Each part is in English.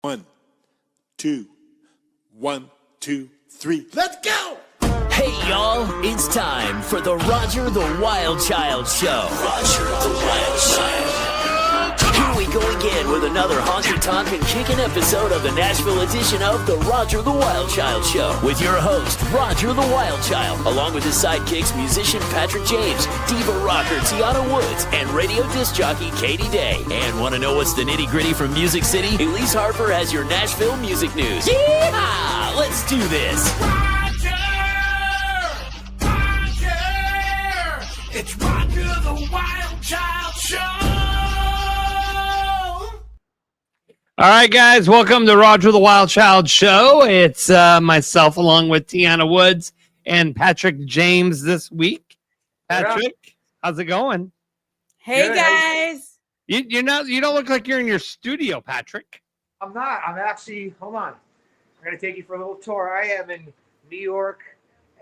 1, 2, 1, 2, 3. Let's go! Hey, y'all, it's time for the Roger the Wild Child Show. Roger the Wild Child. Here we go again with another honky-tonk and kickin' episode of the Nashville edition of the Roger the Wild Child Show with your host, Roger the Wild Child, along with his sidekicks, musician Patrick James, diva rocker Tiana Woods, and radio disc jockey Katie Day. And want to know what's the nitty-gritty from Music City? Elise Harper has your Nashville music news. Yeehaw! Let's do this. It's Roger the Wild Child Show. All right, guys, welcome to Roger the Wild Child Show. It's myself along with Tiana Woods and Patrick James this week. Patrick, how's it going? Hey, Good. guys. You don't look like you're in your studio, Patrick. I'm not. I'm actually, hold on. I'm going to take you for a little tour. I am in New York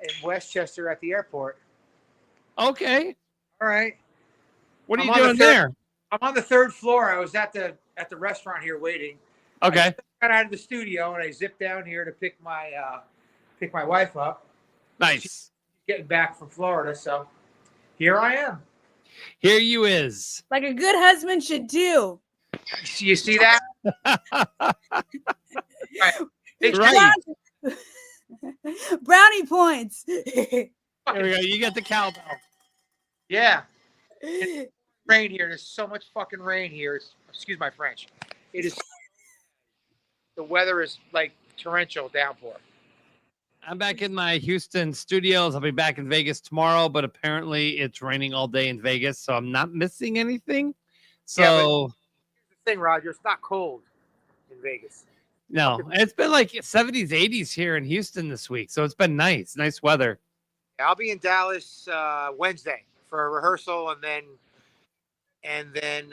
and Westchester at the airport. Okay. All right. What are you I'm on doing the third- there? I'm on the third floor. I was at the restaurant here waiting. Okay. I got out of the studio and I zipped down here to pick my wife up. Nice. She's getting back from Florida, so here I am. Here you is. Like a good husband should do. You see that? Right. Brownie points. There we go. You get the cowbell. Yeah. It's rain here. There's so much fucking rain here. Excuse my French. It is. The weather is like torrential downpour. I'm back in my Houston studios. I'll be back in Vegas tomorrow, but apparently it's raining all day in Vegas, so I'm not missing anything. So, Yeah, here's the thing, Roger. It's not cold in Vegas. no, it's been like 70s, 80s here in Houston this week, so it's been nice weather. I'll be in Dallas Wednesday for a rehearsal, and then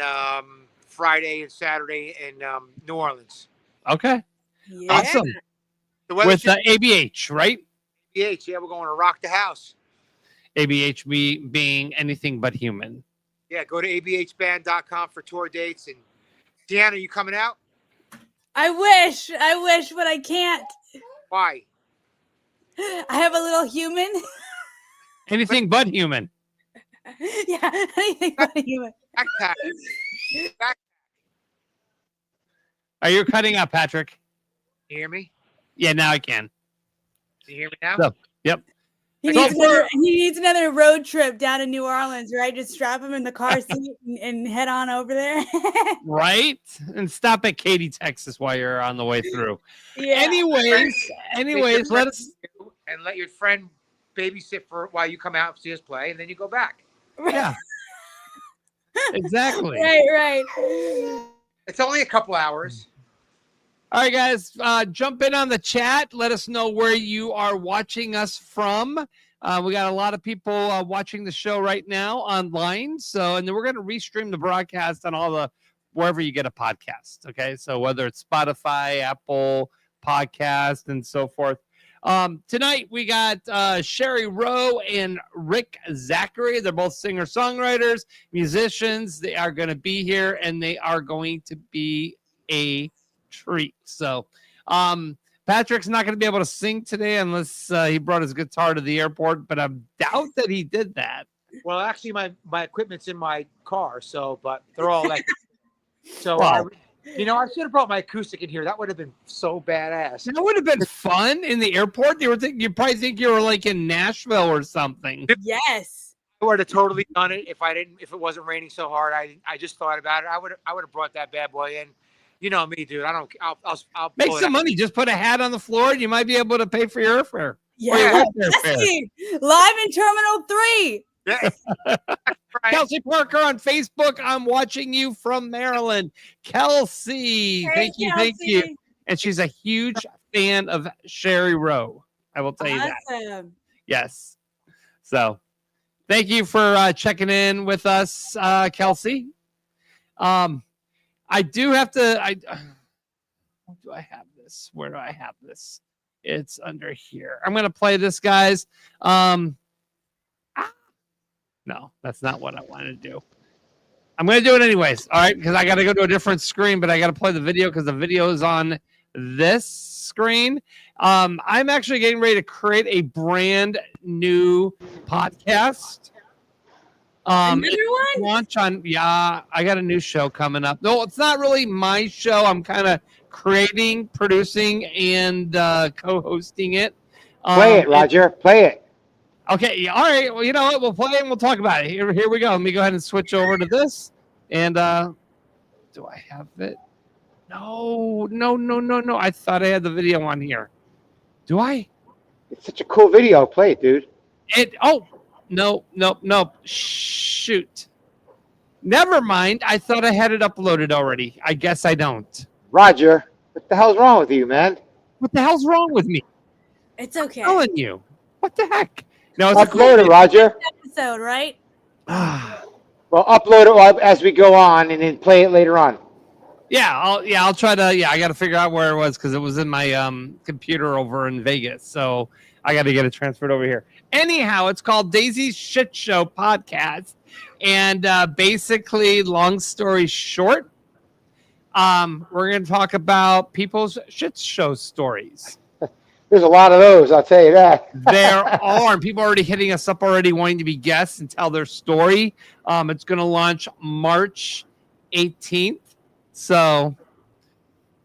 Friday and Saturday in New Orleans. Okay, Yeah. awesome. The weather With ABH, right? PH, yeah, we're going to rock the house. ABH being anything but human. Yeah, go to abhband.com for tour dates. And Deanna, you coming out? I wish, but I can't. Why? I have a little human. Anything but human. Yeah, anything but a human. Backpack. Are you cutting up, Patrick? You hear me? Yeah, now I can. Do you hear me now? So, yep. He needs another road trip down to New Orleans, right? Just strap him in the car seat and head on over there. Right? And stop at Katy, Texas while you're on the way through. Yeah. Anyways, let us. And let your friend babysit for while you come out and see us play, and then you go back. Yeah. Exactly. Right. It's only a couple hours. All right, guys, jump in on the chat. Let us know where you are watching us from. We got a lot of people watching the show right now online. So, and then we're going to restream the broadcast on all the wherever you get a podcast. Okay, so whether it's Spotify, Apple Podcast, and so forth. Tonight we got Shari Rowe and Rick Zachary. They're both singer-songwriters, musicians. They are going to be here, and they are going to be a treat. So Patrick's not going to be able to sing today unless he brought his guitar to the airport, but I doubt that he did that. Well, actually, my equipment's in my car, but they're all like. So, Wow. I should have brought my acoustic in here. That would have been so badass. That would have been fun in the airport. You probably think you were like in Nashville or something. Yes. I would have totally done it if it wasn't raining so hard. I just thought about it. I would have brought that bad boy in. You know me, dude. I'll Make pull it some out. money. Just put a hat on the floor and you might be able to pay for your airfare. Yeah. Or Jesse, live in Terminal 3. Yeah. Right. Kelsey Parker on Facebook. I'm watching you from Maryland. Kelsey, Hey, thank you. Kelsey. And she's a huge fan of Shari Rowe. I will tell you that. Awesome. Yes. So thank you for checking in with us, Kelsey. I do have to. What do I have this? Where do I have this? It's under here. I'm going to play this, guys. No, that's not what I want to do. I'm going to do it anyways. All right, because I got to go to a different screen, but I got to play the video because the video is on this screen. I'm actually getting ready to create a brand new podcast. Another one? Launch on, I got a new show coming up. No, it's not really my show. I'm kind of creating, producing, and co-hosting it. Play it, Roger. Play it. Okay, yeah, all right. Well, you know what? We'll play it and we'll talk about it. Here we go. Let me go ahead and switch over to this. And do I have it? No. I thought I had the video on here. Do I? It's such a cool video. Play it, dude. No. Shoot. Never mind. I thought I had it uploaded already. I guess I don't. Roger, what the hell's wrong with you, man? What the hell's wrong with me? It's okay. I'm telling you. What the heck? No, it's Upload it, Roger. Episode, right? Well, upload it as we go on, and then play it later on. I'll try to. Yeah, I got to figure out where it was because it was in my computer over in Vegas. So I got to get it transferred over here. Anyhow, it's called Daisy's Shit Show Podcast, and basically, long story short, we're going to talk about people's shit show stories. There's a lot of those, I'll tell you that. There are people already hitting us up already wanting to be guests and tell their story. It's going to launch March 18th. So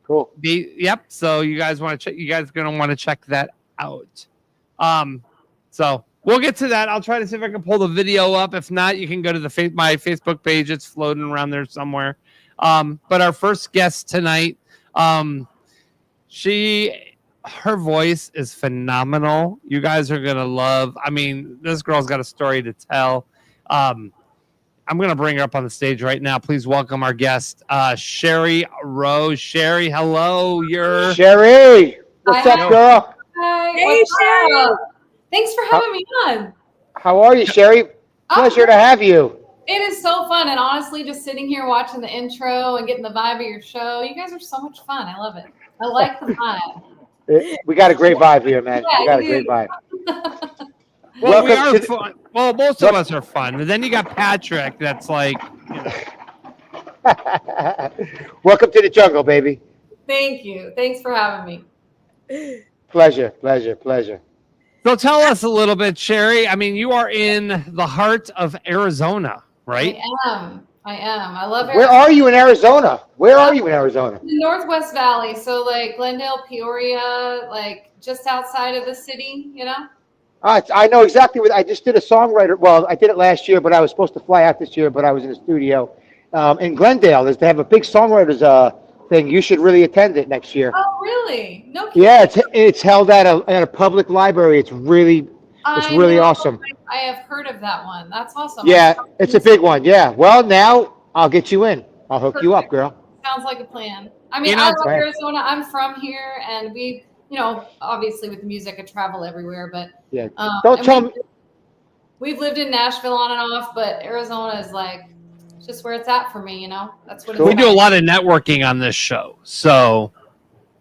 cool. So you guys want to check? You guys are going to want to check that out. So we'll get to that. I'll try to see if I can pull the video up. If not, you can go to my Facebook page. It's floating around there somewhere. But our first guest tonight, her voice is phenomenal. You guys are going to love. I mean, this girl's got a story to tell. I'm going to bring her up on the stage right now. Please welcome our guest, Shari Rowe. Shari, hello. Sherry. What's up, girl? Hi. Hey, Shari. Thanks for having me on. How are you, Sherry? Pleasure to have you. It is so fun. And honestly, just sitting here watching the intro and getting the vibe of your show, you guys are so much fun. I love it. I like the vibe. We got a great vibe here, man. We got a great vibe. Well, we are fun. Well, most of us are fun. And then you got Patrick that's like, Welcome to the jungle, baby. Thank you. Thanks for having me. Pleasure. So tell us a little bit, Shari. I mean, you are in the heart of Arizona, right? I am. I love Arizona. Where are you in Arizona? The Northwest Valley. So like Glendale, Peoria, like just outside of the city, you know? I know exactly what I just did. A songwriter. Well, I did it last year, but I was supposed to fly out this year, but I was in the studio in Glendale. They have a big songwriters thing. You should really attend it next year. Oh, really? No kidding. Yeah, it's held at a public library. It's really awesome. I have heard of that one. That's awesome. Yeah, it's a big one. Yeah. Well, now I'll get you in. I'll hook you up, girl. Sounds like a plan. I mean, I love Arizona. I'm from here, and we, obviously with the music, I travel everywhere. But yeah, don't tell me. We've lived in Nashville on and off, but Arizona is like just where it's at for me. That's what we do a lot of networking on this show. So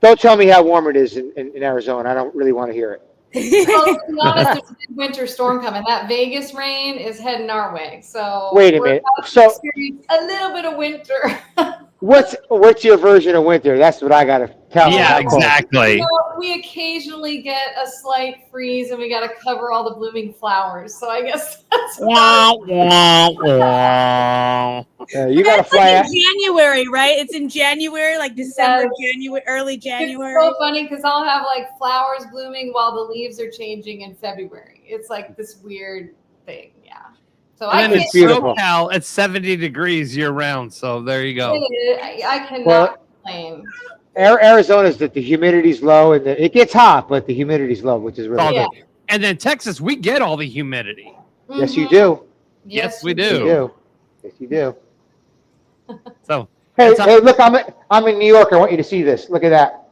don't tell me how warm it is in Arizona. I don't really want to hear it. Well, to be honest, there's a winter storm coming. That Vegas rain is heading our way. So wait a minute. So experience a little bit of winter. What's your version of winter? That's what I gotta tell you. Yeah, exactly. We occasionally get a slight freeze, and we got to cover all the blooming flowers. So I guess that's you gotta fly out. In January, right? It's in January, like December, January, early January. It's so funny because I'll have like flowers blooming while the leaves are changing in February. It's like this weird thing, yeah. So and then in SoCal, it's 70 degrees year round. So there you go. I cannot complain. Arizona's that the humidity's low and it gets hot, but the humidity's low, which is really good. And then Texas, we get all the humidity. Mm-hmm. Yes, you do. Yes, we do. Yes, you do. So hey, look, I'm in New York. I want you to see this. Look at that.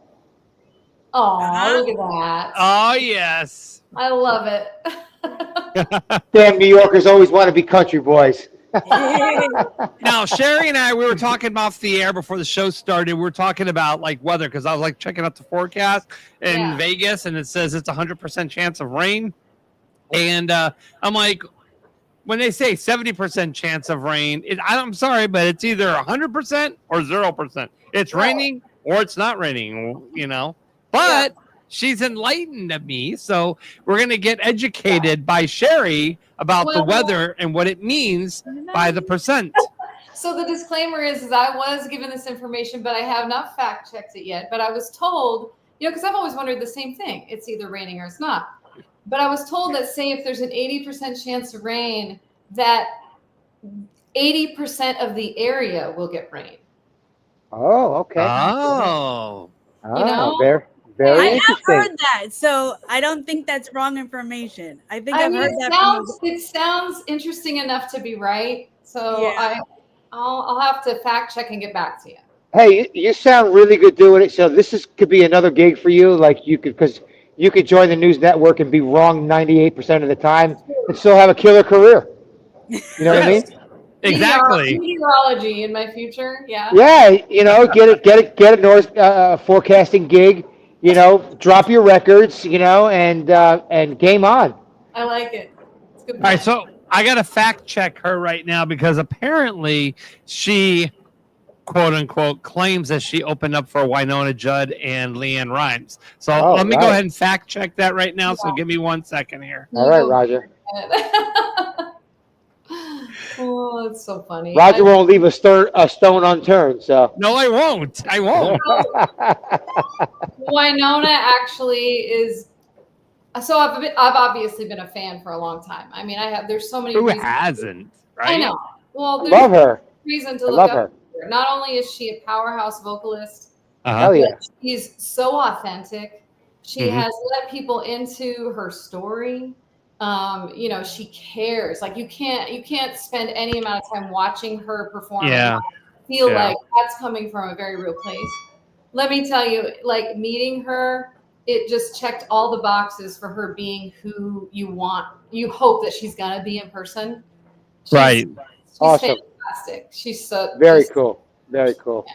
Oh, look at that. Oh, yes. I love it. Damn, New Yorkers always want to be country boys. Now, Shari and I, we were talking off the air before the show started. We were talking about like weather because I was like checking out the forecast in Vegas, and it says it's 100% chance of rain. And I'm like, when they say 70% chance of rain, I'm sorry, but it's either 100% or 0%. It's raining or it's not raining, But she's enlightened to me, so we're going to get educated by Shari about the weather and what it means by the percent. So the disclaimer is I was given this information, but I have not fact checked it yet. But I was told, because I've always wondered the same thing. It's either raining or it's not. But I was told that, say, if there's an 80% chance of rain, that 80% of the area will get rain. Oh, okay. Oh. Very I have interesting. heard that, so I don't think that's wrong information. I think I've heard that. It sounds interesting enough to be right. So Yeah. I'll have to fact check and get back to you. Hey, you sound really good doing it. So this could be another gig for you. Like because you could join the news network and be wrong 98% of the time and still have a killer career. You know what I mean? Exactly. Meteorology in my future. Yeah. Yeah, get a noise forecasting gig. Drop your records. And game on. I like it. It's good. All right, so I got to fact check her right now because apparently she, quote unquote, claims that she opened up for Wynonna, Judd, and LeAnn Rimes. So let me go ahead and fact check that right now. So give me 1 second here. All right, Roger. Oh, it's so funny. Roger won't leave a stone unturned. So no, I won't. Wynonna actually is. So I've obviously been a fan for a long time. I mean, there's so many. Who reasons. hasn't? Right? I know. Well, there's love her. Reason to I look love up her. her. Not only is she a powerhouse vocalist, Hell yeah. she's so authentic. She has let people into her story. She cares. Like you can't spend any amount of time watching her perform and feel like that's coming from a very real place. Let me tell you, like meeting her, it just checked all the boxes for her being who you hope that she's gonna be in person. She's Awesome. Fantastic. She's so very cool. Very cool. Yeah.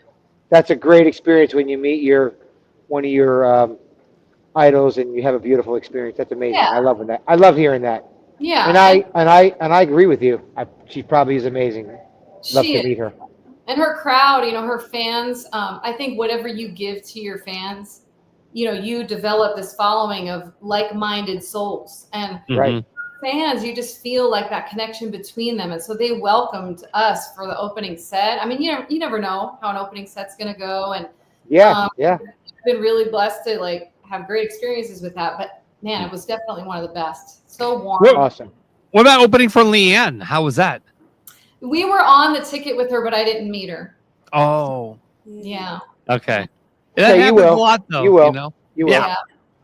That's a great experience when you meet one of your idols and you have a beautiful experience. That's amazing. Yeah. I love that. I love hearing that. Yeah. And I agree with you. She probably is amazing. Love to meet her. And her crowd, her fans. I think whatever you give to your fans, you develop this following of like-minded souls. And fans, you just feel like that connection between them. And so they welcomed us for the opening set. I mean, you never know how an opening set's going to go. And I've been really blessed to have great experiences with that. But man, it was definitely one of the best. So warm. Awesome. What about opening for LeAnn? How was that? We were on the ticket with her, but I didn't meet her. Oh. Yeah. Okay. That happens a lot, though. You will. You will. Yeah.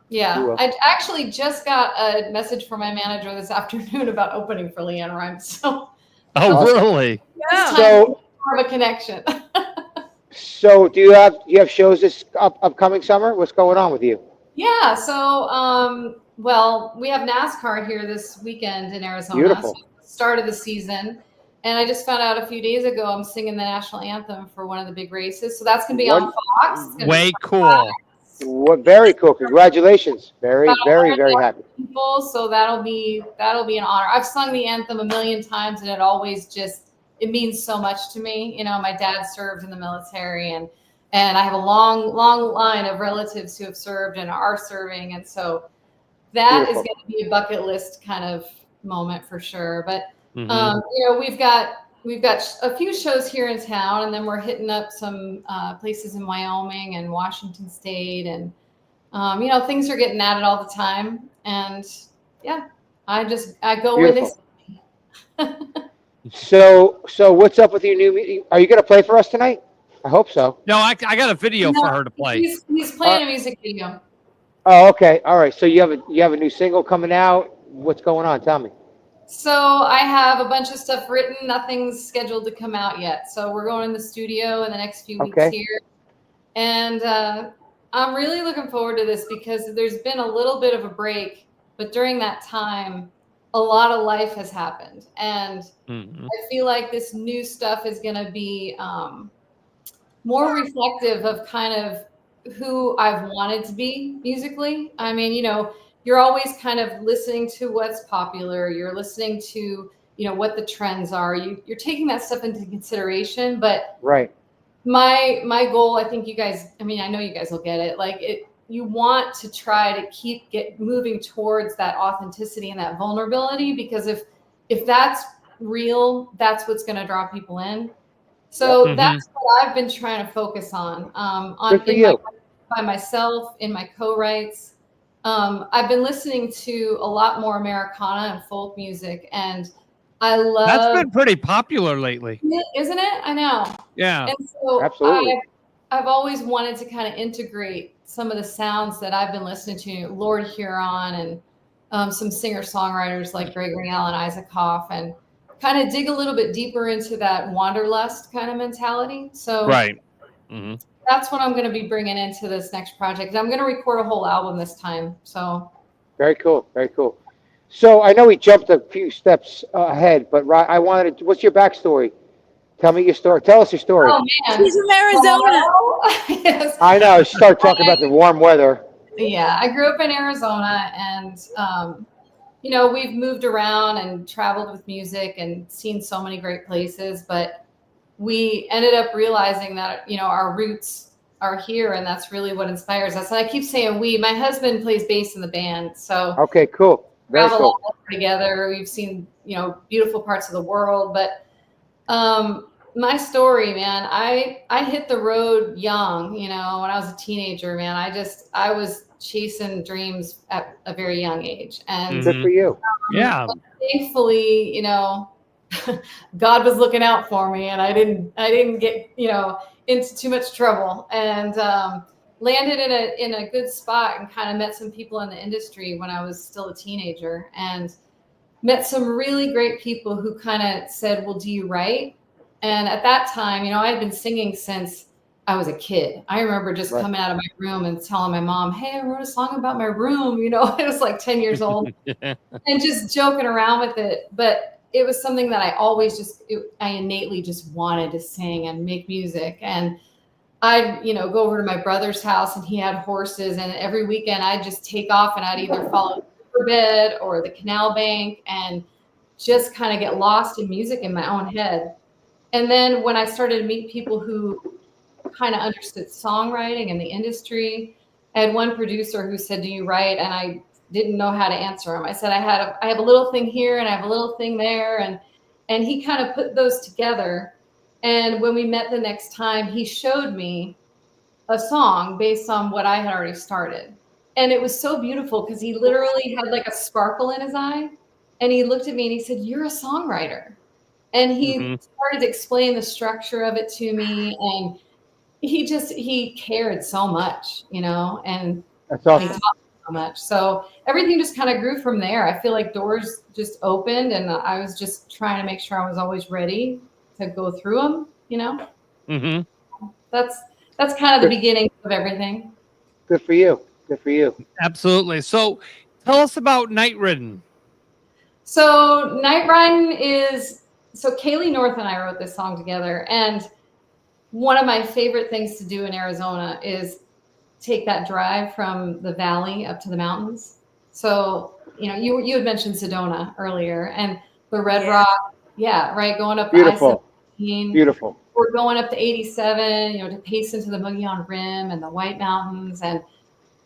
Yeah. I actually just got a message from my manager this afternoon about opening for LeAnn Rimes. So. Oh, really? Yeah. So more of a connection. So do you have shows this upcoming summer? What's going on with you? Yeah. So, we have NASCAR here this weekend in Arizona. Beautiful. So start of the season. And I just found out a few days ago I'm singing the national anthem for one of the big races. So that's going to be on Fox. Way cool. Very cool. Congratulations. Very, very, very happy. People, so that'll be an honor. I've sung the anthem a million times and it always it means so much to me. My dad served in the military and I have a long, long line of relatives who have served and are serving. And so that is going to be a bucket list kind of moment for sure. But we've got a few shows here in town, and then we're hitting up some places in Wyoming and Washington State, and things are getting added all the time. And I go where they see me. So what's up with your new meeting? Are you going to play for us tonight? I hope so. No, I got a video for her to play. He's playing a music video. Oh, okay. All right. So you have a new single coming out. What's going on? Tell me. So I have a bunch of stuff written. Nothing's scheduled to come out yet. So we're going in the studio in the next few weeks here. And I'm really looking forward to this because there's been a little bit of a break. But during that time, a lot of life has happened. And I feel like this new stuff is going to be more reflective of kind of who I've wanted to be musically. I mean, you're always kind of listening to what's popular. You're listening to, what the trends are. You're taking that stuff into consideration, but Right. my goal, I think you guys, I mean, I know you guys will get it. You want to try to keep moving towards that authenticity and that vulnerability, because if that's real, that's what's going to draw people in. So that's what I've been trying to focus on. By myself, in my co-writes. I've been listening to a lot more Americana and folk music, and I love. That's been pretty popular lately, isn't it? I know. Yeah, and so absolutely. I've always wanted to kind of integrate some of the sounds that I've been listening to, Lord Huron and some singer-songwriters like Gregory Alan Isaacoff, and kind of dig a little bit deeper into that wanderlust kind of mentality. So right. That's what I'm going to be bringing into this next project. I'm going to record a whole album this time. So very cool. Very cool. So I know we jumped a few steps ahead, but I wanted to, what's your backstory? Tell me your story. Tell us your story. Oh, man. She's from Arizona. Yes. I know. Start talking about the warm weather. Yeah, I grew up in Arizona, and we've moved around and traveled with music and seen so many great places, but we ended up realizing that our roots are here, and that's really what inspires us. And I keep saying we. My husband plays bass in the band, so okay, cool. Very travel cool. all over together. We've seen beautiful parts of the world, but my story, man, I hit the road young. When I was a teenager, man, I was chasing dreams at a very young age, and good for you. Yeah. Thankfully, God was looking out for me, and I didn't get into too much trouble, and landed in a good spot, and kind of met some people in the industry when I was still a teenager, and met some really great people who kind of said, well, do you write? And at that time, I had been singing since I was a kid. I remember just coming out of my room and telling my mom, hey, I wrote a song about my room. I was like 10 years old and just joking around with it. But it was something that I always I innately just wanted to sing and make music. And I'd, go over to my brother's house, and he had horses. And every weekend I'd just take off, and I'd either follow the riverbed or the canal bank and just kind of get lost in music in my own head. And then when I started to meet people who kind of understood songwriting and the industry, I had one producer who said, do you write? And I didn't know how to answer him. I said, I have a little thing here, and I have a little thing there. And he kind of put those together. And when we met the next time, he showed me a song based on what I had already started. And it was so beautiful, because he literally had like a sparkle in his eye. And he looked at me and he said, you're a songwriter. And he started to explain the structure of it to me. And he cared so much, and that's awesome. He taught me so much. So everything just kind of grew from there. I feel like doors just opened, and I was just trying to make sure I was always ready to go through them, That's kind of the beginning of everything. Good for you. Good for you. Absolutely. So tell us about Night Ridden. So Night Ridden so Kaylee North and I wrote this song together, and one of my favorite things to do in Arizona is take that drive from the valley up to the mountains. So, you had mentioned Sedona earlier, and the Red Rock. Yeah, right. Going up beautiful. I-17. Beautiful. We're going up to 87, to pace into the Mogollon Rim and the White Mountains. And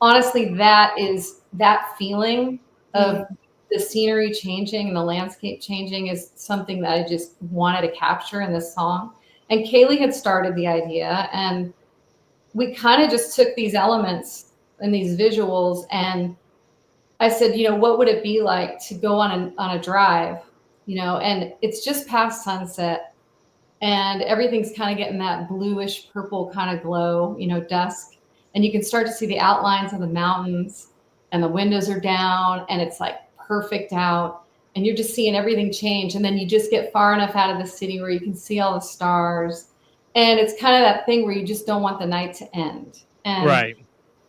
honestly, that feeling of the scenery changing and the landscape changing is something that I just wanted to capture in this song. And Kaylee had started the idea, and we kind of just took these elements and these visuals, and I said, what would it be like to go on a drive, and it's just past sunset, and everything's kind of getting that bluish purple kind of glow, dusk, and you can start to see the outlines of the mountains, and the windows are down, and it's like perfect out, and you're just seeing everything change. And then you just get far enough out of the city where you can see all the stars. And it's kind of that thing where you just don't want the night to end. And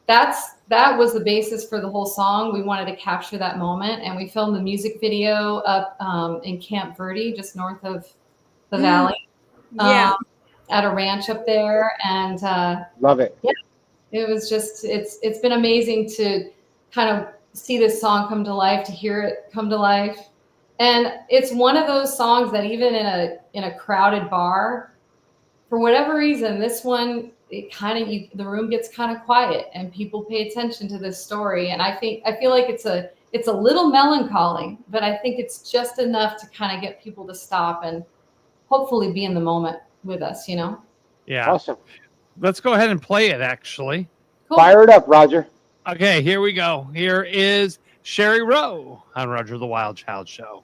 that was the basis for the whole song. We wanted to capture that moment, and we filmed the music video up in Camp Verde, just north of the valley. At a ranch up there. And love it. Yeah, it was just, it's been amazing to kind of see this song come to life, to hear it come to life. And it's one of those songs that even in a crowded bar, for whatever reason, this one, it kind of, the room gets kind of quiet and people pay attention to this story. And I feel like it's a little melancholy, but I think it's just enough to kind of get people to stop and hopefully be in the moment with us, you know? Yeah. Awesome. Let's go ahead and play it, actually. Cool. Fire it up, Roger. Okay, here we go. Here is Shari Rowe on Roger the Wild Child Show.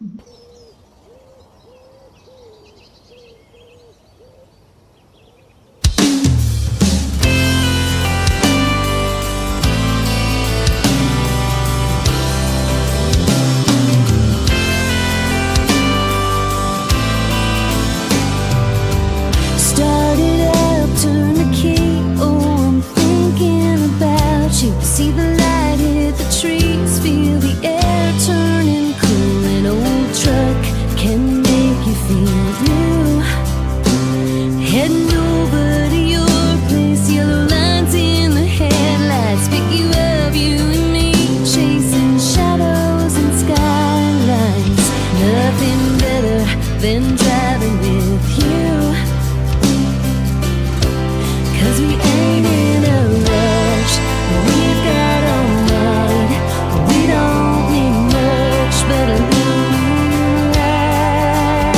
Started up, turn the key. Oh, I'm thinking about you. See the light hit the trees, feel the air turning cool. An old truck can make you feel new. Heading over to your place, yellow lines in the headlights pick you up, you and me, chasing shadows and skylines. Nothing better than driving with you. 'Cause we ain't in a rush, we've got all night. We don't need much but a little ride.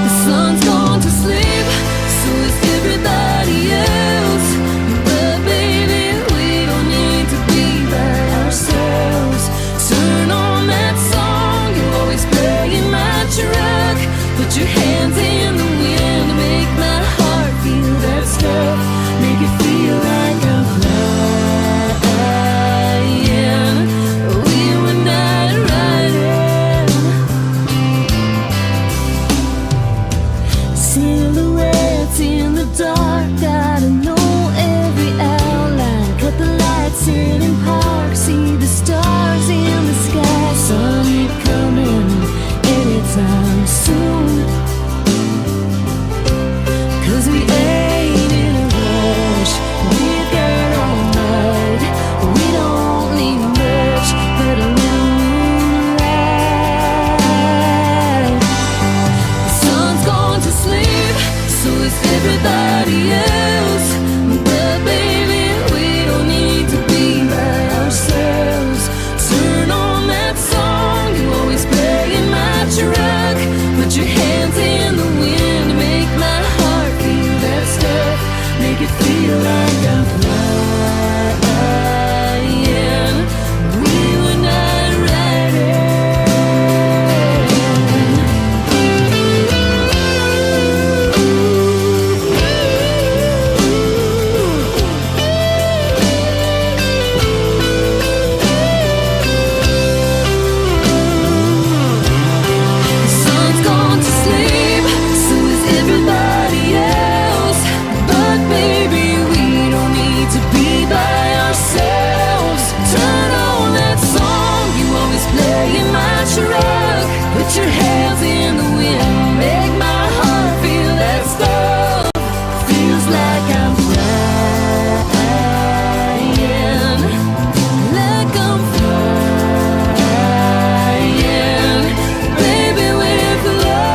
The sun's gone to sleep, so is everybody else. But baby, we don't need to be by ourselves. Turn on that song you always play in my truck. Put your hands in the wind to make my heart feel that stuff. Make it feel like I'm flying. We were not riding. Silhouettes in the dark, gotta know every outline. Cut the lights in and park, see the stars in the sky. Sun ain't coming anytime soon. 'Cause we ain't in a rush, we've got all night. We don't need much but a little ride. The sun's gone to sleep, so is everybody else. But baby, we don't need to be by ourselves. Turn on that song you always play in my truck. Put your hands in the wind to make my heart feel that stuff. Make it feel like I'm flying. We were not The sun's gone to sleep, so is everybody else. But baby, we don't need to be by ourselves. Turn on that song you always play in my truck. Put your hands in the wind, make my heart feel that stuff. Feels like I'm flying, like I'm flying. Baby, we're flying.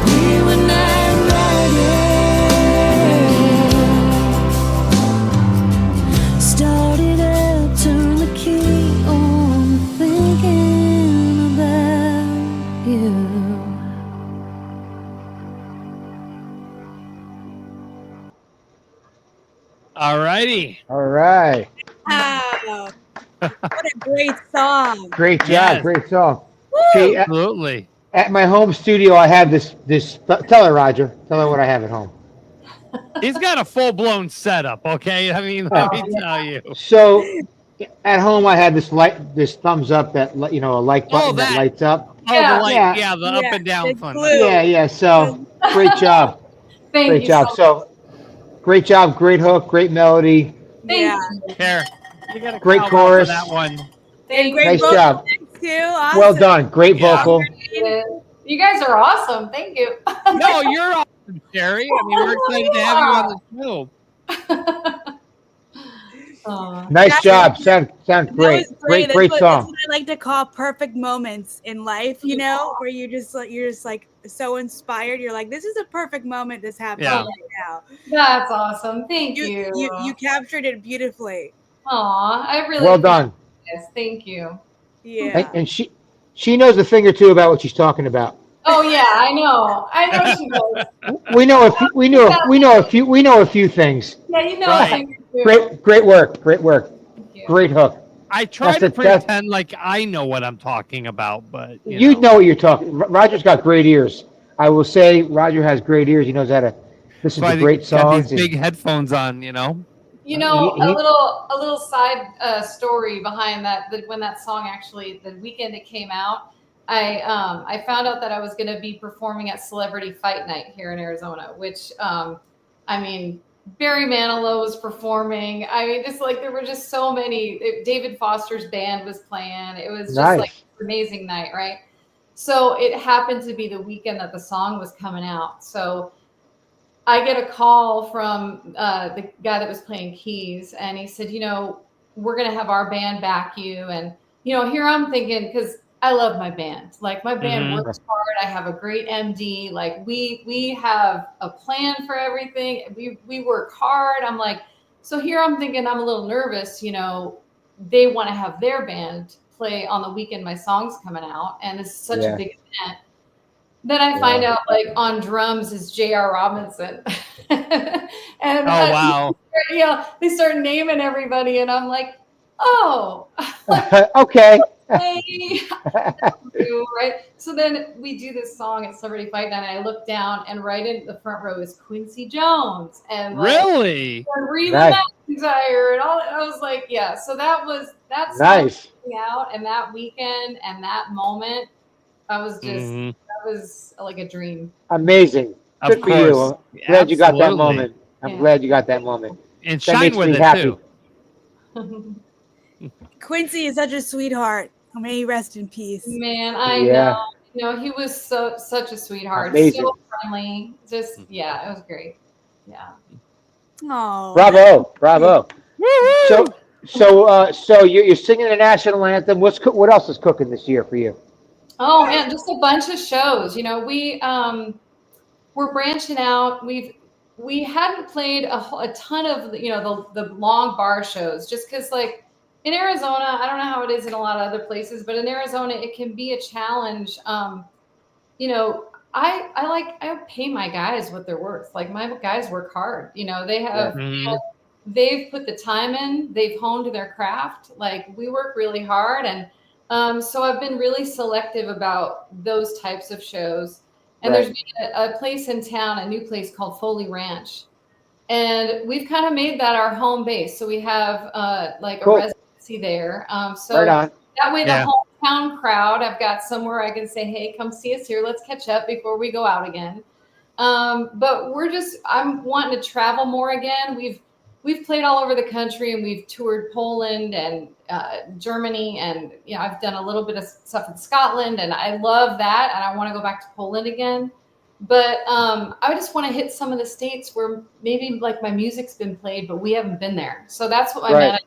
We were not riding. Started up, turn the key on, thinking about you. All righty. All right. Wow. What a great song. Great job. Yes. Great song. See, Absolutely. at my home studio, I have this. Tell her, Roger. Tell her what I have at home. He's got a full-blown setup, okay? I mean, let me tell you. So, at home, I have this thumbs up that a like button that that. lights up. Oh, Yeah. the light, Yeah. yeah, the up Yeah, and down it's fun. blue. Yeah. So, great job. Thank Great you job. so So, great job. Great hook. Great melody. Thank Yeah. you. Here, you got a Great cowbell for chorus. that one. Thank Great Nice vocal job. too. Awesome. Well done. Great Yeah. vocal. you. You guys are awesome. Thank you. No, you're awesome, Shari. I mean, we're excited to have you on the show. Nice That's job. what- Sound great. That was great. That's Great what song. I like to call perfect moments in life, you know, where you're just like so inspired. You're like, this is a perfect moment this happened Yeah. right now. That's awesome. Thank you. You captured it beautifully. Aw, I really Well appreciate done. this. Thank you. Yeah. And she knows a thing or two about what she's talking about. Oh yeah, I know she does. We know a few things. Yeah, you know Right. a thing or two. Great work. Thank you. Great hook. I try That's to it, that's- pretend like I know what I'm talking about, but You know what you're talking. Roger's got great ears. I will say Roger has great ears. He knows how to listen That's why to great they got songs. these big headphones on, you know. You know, He- a little side story behind that. When that song actually, the weekend it came out, I found out that I was going to be performing at Celebrity Fight Night here in Arizona, which I mean, Barry Manilow was performing. I mean, just like there were just so many. David Foster's band was playing. It was just Nice. like an amazing night, right? So it happened to be the weekend that the song was coming out. So I get a call from the guy that was playing keys, and he said, you know, we're going to have our band back you. And, you know, here I'm thinking, because I love my band. Like, my band works hard. I have a great MD. Like, we have a plan for everything. We work hard. I'm like, so here I'm thinking I'm a little nervous, you know, they want to have their band play on the weekend my song's coming out, and this is such a big event. Then I find out, like, on drums is J.R. Robinson. And wow. they start naming everybody, and I'm like, oh, Okay. hey. Right? So then we do this song at Celebrity Fight Night, and I look down, and right in the front row is Quincy Jones. And Really? and Reba Nice. McEntire and all. I was like, yeah. So that song Nice. coming out, and that weekend and that moment, I was just that was like a dream. Amazing. Of Good for you. course. I'm glad you got that Absolutely. moment. I'm Yeah. glad you got that moment. And That shine makes with me it happy. too. Quincy is such a sweetheart. May he rest in peace. Man, I Yeah. know. You know, he was such a sweetheart. Amazing. So friendly. Just yeah, it was great. Yeah. Oh. Bravo. So you're singing the national anthem. What else is cooking this year for you? Oh man, just a bunch of shows. You know, we're branching out. We hadn't played a ton of, you know, the long bar shows, just because, like, in Arizona, I don't know how it is in a lot of other places, but in Arizona it can be a challenge. You know, I pay my guys what they're worth. Like, my guys work hard. You know, they have they've put the time in, they've honed their craft. Like, we work really hard, and so I've been really selective about those types of shows. And there's been a place in town, a new place called Foley Ranch. And we've kind of made that our home base. So we have like a residency there. So Right on. that way the hometown crowd, I've got somewhere I can say, hey, come see us here. Let's catch up before we go out again. But I'm wanting to travel more again. We've played all over the country, and we've toured Poland and Germany, and you know, I've done a little bit of stuff in Scotland, and I love that, and I want to go back to Poland again. But I just want to hit some of the states where maybe, like, my music's been played, but we haven't been there. So that's what my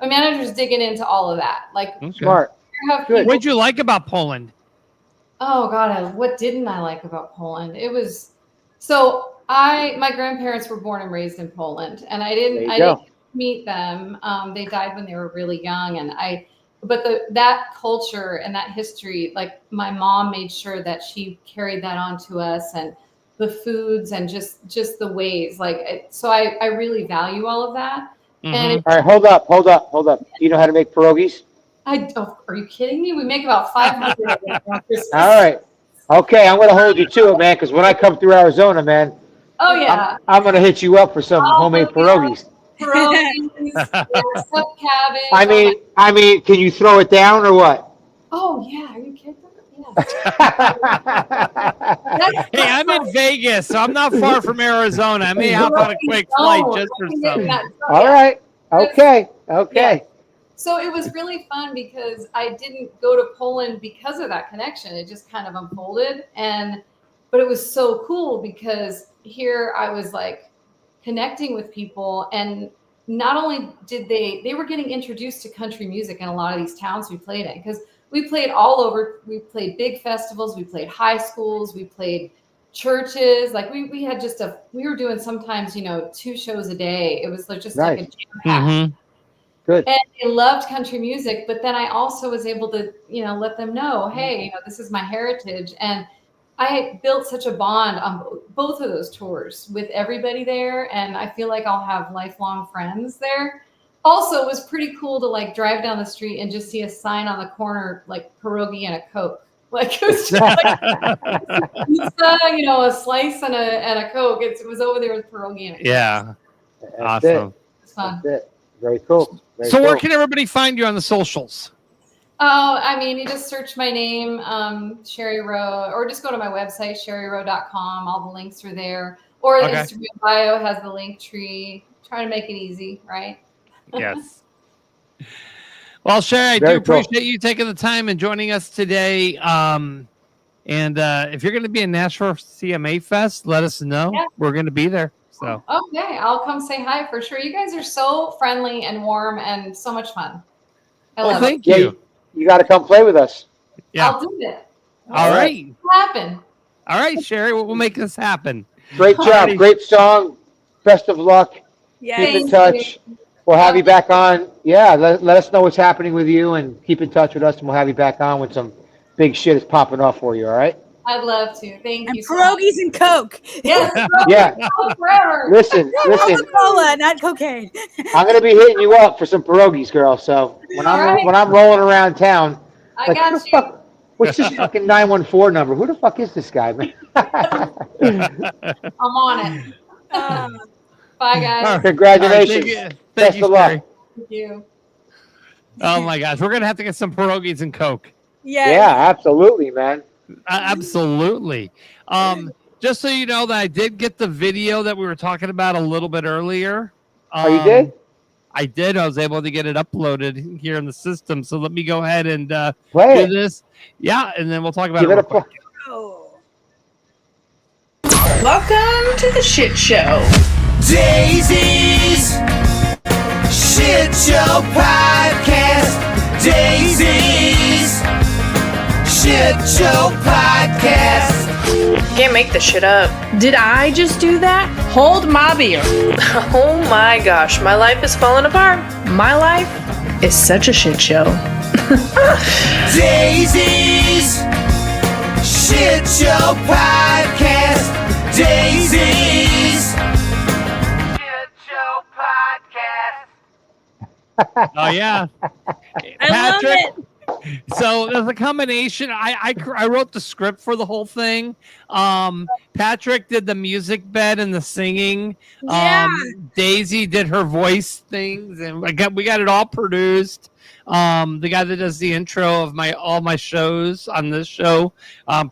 manager's digging into all of that. Like, Smart. What did you like about Poland? Oh God, what didn't I like about Poland? It was so my grandparents were born and raised in Poland, and I didn't meet them. They died when they were really young, but that culture and that history, like, my mom made sure that she carried that on to us, and the foods and just the ways, like, so I really value all of that. And all right, hold up. You know how to make pierogies? Are you kidding me? We make about 500 of them on Christmas. All right. Okay, I'm going to hold you to it, man, because when I come through Arizona, man, oh yeah, I'm going to hit you up for some homemade pierogies. Stuffed cabbage. I mean, can you throw it down or what? Oh yeah, are you kidding? Hey, I'm in Vegas, so I'm not far from Arizona. I may hop on a quick flight just for something. All right. Okay. Yeah. So it was really fun because I didn't go to Poland because of that connection. It just kind of unfolded, but it was so cool because here I was, like, connecting with people, and not only did they were getting introduced to country music in a lot of these towns we played in, because we played all over. We played big festivals, we played high schools, we played churches. Like we had we were doing sometimes 2 shows a day. It was like just like a jam-packed. Good. And they loved country music, but then I also was able to let them know, hey, this is my heritage. And I built such a bond on both of those tours with everybody there, and I feel like I'll have lifelong friends there. Also, it was pretty cool to like drive down the street and just see a sign on the corner like pierogi and a Coke. Like it was just like pizza, a slice and a Coke. It was over there with pierogi and a Coke. Yeah, That's awesome. It. It's fun. That's it. Very cool. So where can everybody find you on the socials? Oh, I mean, you just search my name, Shari Rowe, or just go to my website, sharirowe.com. All the links are there. Or the Instagram bio has the link tree. Try to make it easy, right? Yes. Well, Shari, I Very do appreciate you taking the time and joining us today. And if you're going to be in Nashville CMA Fest, let us know. Yeah. We're going to be there. So Okay, I'll come say hi for sure. You guys are so friendly and warm and so much fun. I love it. Thank you. You got to come play with us. Yeah. I'll do it. All right. It'll happen. All right, Shari, we'll make this happen. Great job. Great song. Best of luck. Yeah. Keep in Thank touch. We'll have you back on. Yeah, let us know what's happening with you and keep in touch with us, and we'll have you back on when some big shit is popping off for you, all right? I'd love to. Thank And you. so much. pierogies and Coke. Yes. Yeah. Forever. Listen. Coca-Cola, not cocaine. I'm gonna be hitting you up for some pierogies, girl. So when I'm rolling around town, I like, got who the you. fuck? What's this fucking 914 number? Who the fuck is this guy, man? I'm on it. Bye, guys. Congratulations. Thank Best you, of luck. Shari. Thank you. Oh my gosh, we're gonna have to get some pierogies and Coke. Yeah, absolutely, man. Absolutely. Just so you know that I did get the video that we were talking about a little bit earlier. Oh, you did? I did. I was able to get it uploaded here in the system. So let me go ahead and Play do it. this. Yeah, and then we'll talk about Give it. it a real quick. Oh. Welcome to the shit show. Daisy's Shit Show Podcast. Daisy's Shit Show Podcast. Can't make this shit up. Did I just do that? Hold my beer. Oh my gosh, my life is falling apart. My life is such a shit show. Daisy's Shit Show Podcast. Daisy's Shit Show Podcast. Oh yeah, I love it. So there's a combination. I wrote the script for the whole thing. Patrick did the music bed and the singing. Yeah. Daisy did her voice things, and we got it all produced. The guy that does the intro of all my shows on this show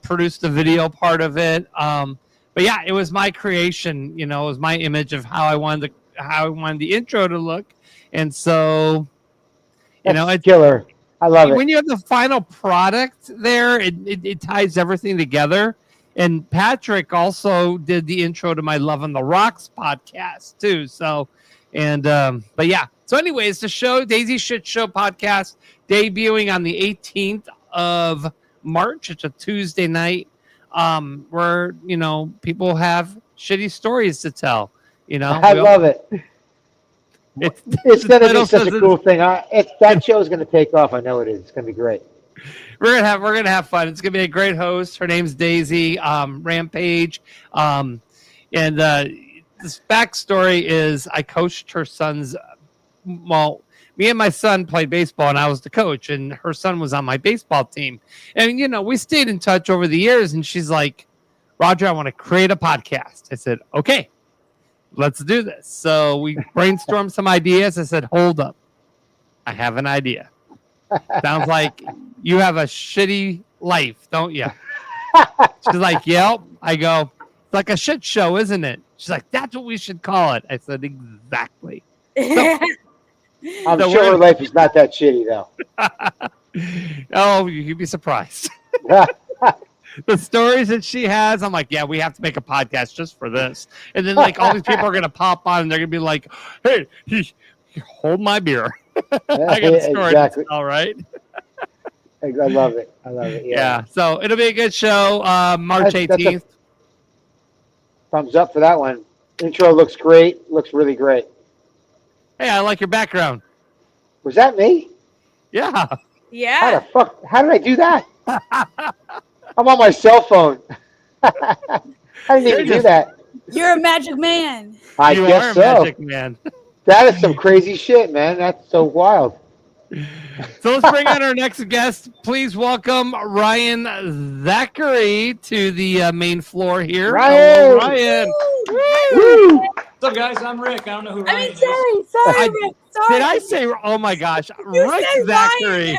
produced the video part of it. But yeah, it was my creation. It was my image of how I wanted the intro to look, and so That's killer. I love it. When you have the final product there, it ties everything together. And Patrick also did the intro to my Love on the Rocks podcast too. So, but yeah. So anyways, the show, Daisy Shit Show Podcast, debuting on the 18th of March. It's a Tuesday night where, people have shitty stories to tell. I love it. It's going to be such a cool thing. That show is going to take off. I know it is. It's going to be great. We're gonna have fun. It's gonna be a great host. Her name's Daisy Rampage, and this backstory is I coached her son's. Well, me and my son played baseball, and I was the coach, and her son was on my baseball team. And we stayed in touch over the years. And she's like, "Roger, I want to create a podcast." I said, "Okay, let's do this." So we brainstormed some ideas. I said, "Hold up, I have an idea. Sounds like you have a shitty life, don't you?" She's like, "Yep." I go, "It's like a shit show, isn't it?" She's like, "That's what we should call it." I said, "Exactly." So, I'm sure her life is not that shitty, though. Oh, you'd be surprised. The stories that she has, I'm like, yeah, we have to make a podcast just for this. And then all these people are going to pop on and they're going to be like, hey, Hold my beer. I Yeah, got a story exactly. to tell, right? I love it. I love it. Yeah. So it'll be a good show. March That's a 18th. thumbs up for that one. Intro looks great. Looks really great. Hey, I like your background. Was that me? Yeah. How Yeah. the fuck? How did I do that? I'm on my cell phone. I didn't even do that. You're a magic man. I You guess are a so. magic man. That is some crazy shit, man. That's so wild. So let's bring on our next guest. Please welcome Ryan Zachary to the main floor here. Ryan! Hello, Ryan. Woo! What's up, guys? I'm Rick. I don't know who I Ryan mean, is. sorry, Rick. Sorry. Did I say? Oh my gosh, Rick said Zachary. Ryan.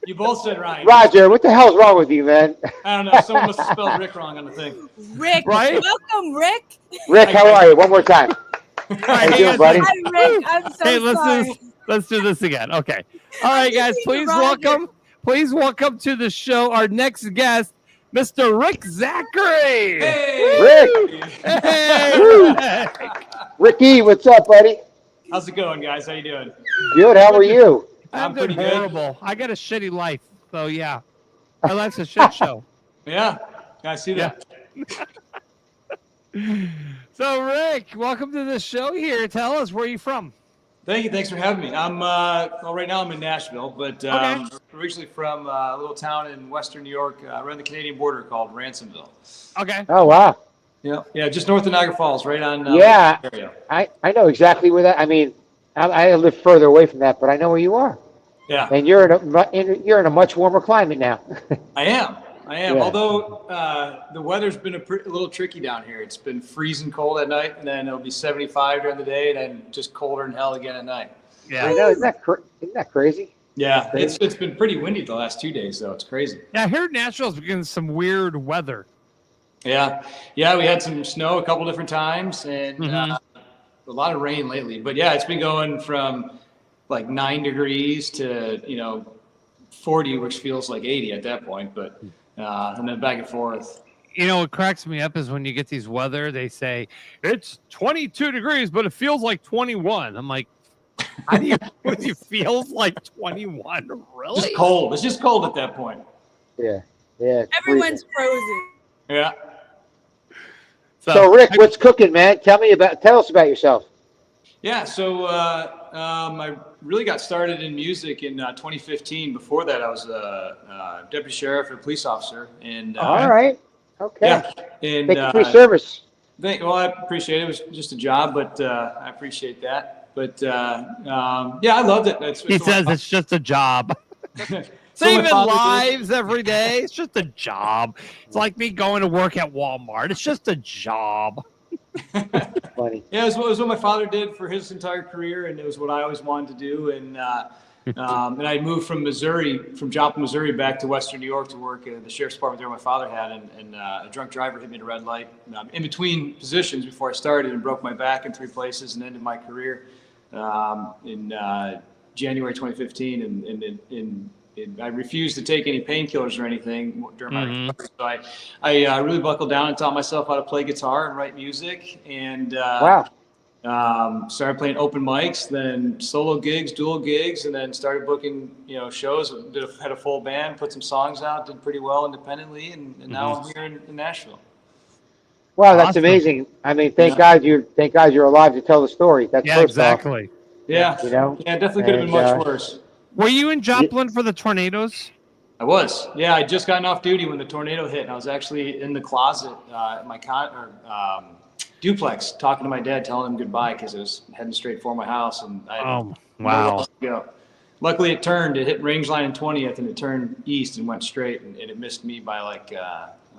You both said Ryan. Roger, what the hell's wrong with you, man? I don't know. Someone must have spelled Rick wrong on the thing. Rick, Right? welcome, Rick. Rick, how are you? One more time. How you doing, buddy? Hi, Rick. I'm so Hey, sorry. let's do this again. Okay. All right, guys. just need Please welcome to the show our next guest, Mr. Rick Zachary. Hey! Rick! Hey. Ricky, what's up, buddy? How's it going, guys? How you doing? Good, how are you? I'm pretty doing good. horrible. I got a shitty life, so yeah. My life's a shit show. Yeah, I see that. So, Rick, welcome to the show here. Tell us, where are you from? Thank you. Thanks for having me. I'm well, right now I'm in Nashville, but originally from a little town in Western New York, around the Canadian border called Ransomville. Okay. Oh, wow. Yeah, just north of Niagara Falls, right on. Yeah, area. I know exactly where that. I mean, I live further away from that, but I know where you are. Yeah, And you're in a much warmer climate now. I am. Yeah. Although the weather's been a little tricky down here. It's been freezing cold at night, and then it'll be 75 during the day, and then just colder than hell again at night. Yeah. I know, isn't that crazy? Yeah, it's been pretty windy the last 2 days, though. It's crazy. Yeah, I heard Nashville's getting some weird weather. Yeah, we had some snow a couple different times, and a lot of rain lately. But yeah, it's been going from like 9 degrees to 40, which feels like 80 at that point. But and then back and forth. You know, what cracks me up is when you get these weather, they say it's 22 degrees, but it feels like 21. I'm like, how do you, it feels like 21? Really? Just cold. It's just cold at that point. Yeah. Yeah. it's Everyone's freezing. frozen. Yeah. So, Rick, what's cooking, man? Tell us about yourself. Yeah, so I really got started in music in 2015. Before that, I was a deputy sheriff and police officer. And All right. Okay. yeah, and Thank you for your service. well, I appreciate it. It was just a job, but I appreciate that. But yeah, I loved it. He says it's just a job. So my Saving father did. lives every day. It's just a job. It's like me going to work at Walmart. It's just a job. Funny. Yeah, it was what my father did for his entire career, and it was what I always wanted to do. And and I moved from Joplin, Missouri, back to Western New York to work at the sheriff's department there my father had. And a drunk driver hit me at a red light in between positions before I started, and broke my back in 3 places and ended my career in January 2015. And I refused to take any painkillers or anything during my recovery. So I really buckled down and taught myself how to play guitar and write music. And Wow. started playing open mics, then solo gigs, dual gigs, and then started booking shows. Had a full band, put some songs out, did pretty well independently, and now I'm here in Nashville. Wow, that's Awesome. amazing. I mean, thank God you're alive to tell the story. That's Yeah, first exactly. Yeah, Yeah, definitely could have been and, much worse. Were you in Joplin for the tornadoes? I was. Yeah, I just gotten off duty when the tornado hit, and I was actually in the closet at my duplex talking to my dad, telling him goodbye because it was heading straight for my house, and I had nowhere else to go. Luckily, it hit range line in 20th, and it turned east and went straight, and it missed me by like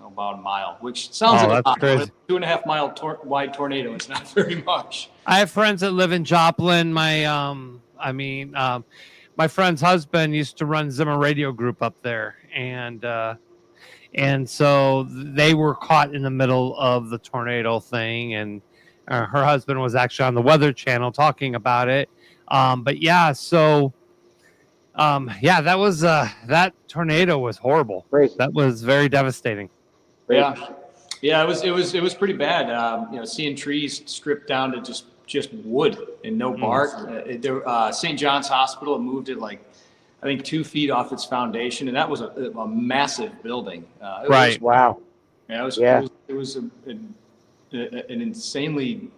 about a mile, which sounds like a lot, but it's a 2.5 mile wide tornado. It's not very much. I have friends that live in Joplin. My friend's husband used to run Zimmer Radio Group up there, and so they were caught in the middle of the tornado thing, and her husband was actually on the Weather Channel talking about it. But yeah, so that was that tornado was horrible. Crazy. That was very devastating. Yeah, it was pretty bad. Seeing trees stripped down to just just wood and no bark. St. John's Hospital moved it like, I think 2 feet off its foundation, and that was a massive building. Right. Wow. Yeah, it was an insanely